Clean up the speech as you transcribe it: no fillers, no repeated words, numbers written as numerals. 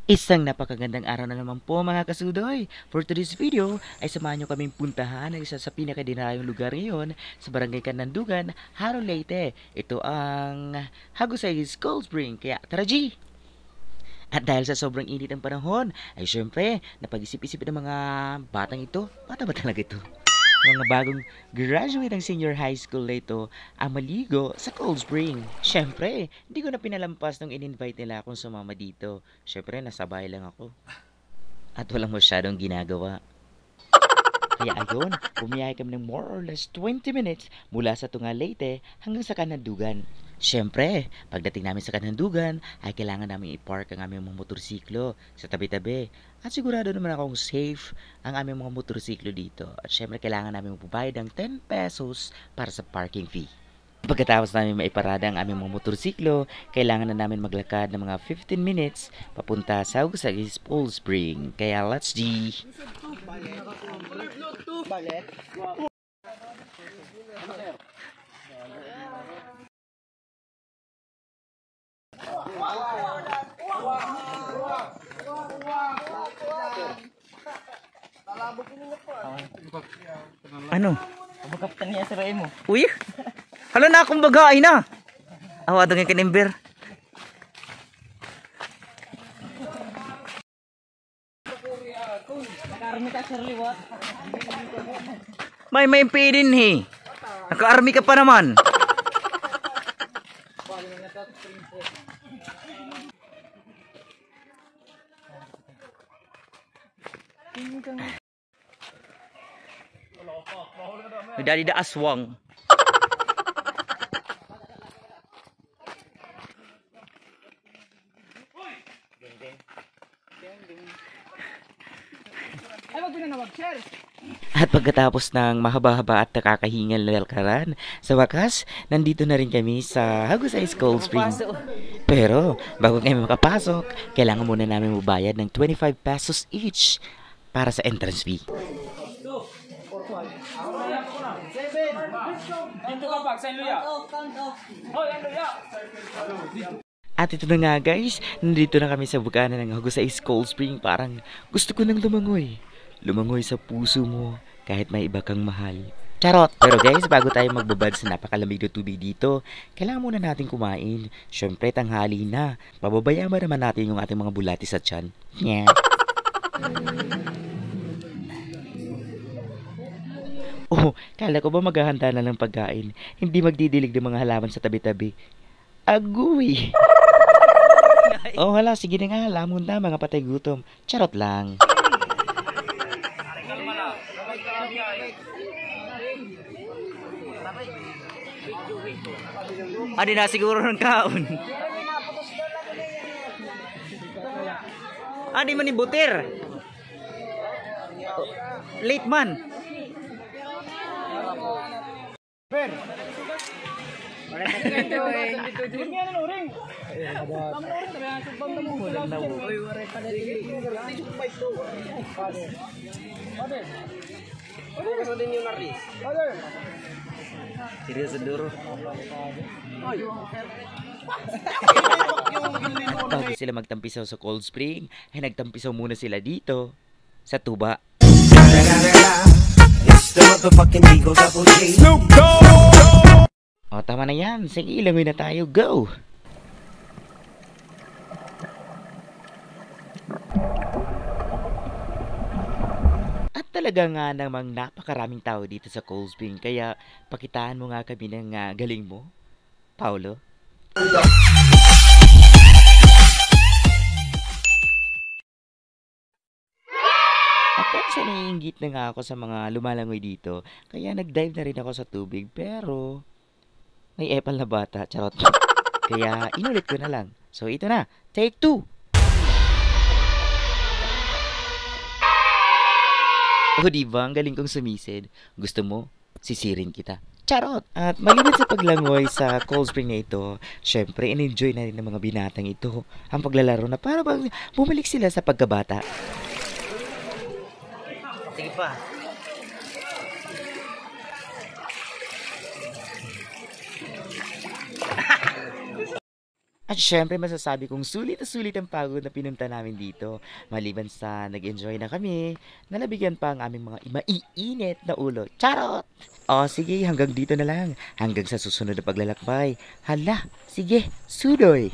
Isang napakagandang araw na naman po mga kasudoy. For today's video ay samahan nyo kaming puntahan ang isa sa pinakadinarayong lugar ngayon sa Barangay Canandugan, Haro, Leyte. Ito ang Hagusay Cold Spring. Kaya tara G! At dahil sa sobrang init ng panahon, ay syempre, napag-isip-isip ng mga batang ito. Bata ba talaga ito? Mga bagong graduate ng senior high school na ito ang maligo sa Cold Spring. Syempre, hindi ko na pinalampas nung in-invite nila akong sumama dito. Syempre, nasabay lang ako. At walang masyadong ginagawa. Kaya ayun, bumiyahe kami ng more or less 20 minutes mula sa Tunga, Leyte hanggang sa Canandugan. Siyempre, pagdating namin sa Canandugan, ay kailangan namin i-park ang aming mga motorsiklo sa tabi-tabi. At sigurado naman akong safe ang aming mga motorsiklo dito. At siyempre, kailangan namin magbabayad ng 10 pesos para sa parking fee. Pagkatapos namin maiparada ang aming mga motorsiklo, kailangan na namin maglakad ng mga 15 minutes papunta sa Hagusay Cold Spring. Kaya let's G! Ano? Kaptan niya sa ray mo. Uy! Hala na akong bagay na! Awado nga kanimber. Naka-army ka, Shirley, what? May impidin he. Naka-army ka pa naman. Dari da aswang. Ay, wag na mag-share. At pagkatapos ng mahaba-haba at nakakahingal na lalakaran, sa wakas, nandito na rin kami sa Hagusay Cold Spring. Pero, bago kami makapasok, kailangan muna namin mabayad ng 25 pesos each para sa entrance fee. At ito na nga guys, nandito na kami sa bukana ng Hagusay Cold Spring. Parang gusto ko nang lumangoy. Lumangoy sa puso mo kahit may iba kang mahal. Charot! Pero guys, bago tayo magbabad sa napakalamig na tubig dito, kailangan muna natin kumain. Syempre, tanghali na. Pababayaan ba naman natin yung ating mga bulati sa tiyan? Yeah. Oh, kala ko ba maghahanda na ng pagkain? Hindi magdidilig ng mga halaman sa tabi-tabi. Agoy! Oh, hala, sige na nga. Lamon na, mga patay gutom. Charot lang. Adi na siguro ng kaon. Adi man ni butir. Late man. Ben. Serius duro. Bago sila magtampisaw sa Cold Spring, ay nagtampisaw muna sila dito sa tuba. O tama na yan, sige ilangoy na tayo, go! At talaga nga namang napakaraming tao dito sa Cold Spring, kaya pakitaan mo nga kami ng galing mo, Paulo. At kasi naiinggit na nga ako sa mga lumalangoy dito, kaya nag-dive na rin ako sa tubig, pero may epal na bata, charot. Kaya inulit ko na lang. So ito na, take 2! O diba, ang galing kong sumisid. Gusto mo, sisirin kita. Charot! At maliban sa paglangoy sa Cold Spring na ito, syempre, in-enjoy na rin ng mga binatang ito ang paglalaro na para bang bumalik sila sa pagkabata. Sige pa. At syempre masasabi kong sulit na sulit ang pagod na pinunta namin dito. Maliban sa nag-enjoy na kami, nalabigyan pa ang aming mga maiinit na ulo. Charot! O sige, hanggang dito na lang. Hanggang sa susunod na paglalakbay. Hala, sige, sudoy!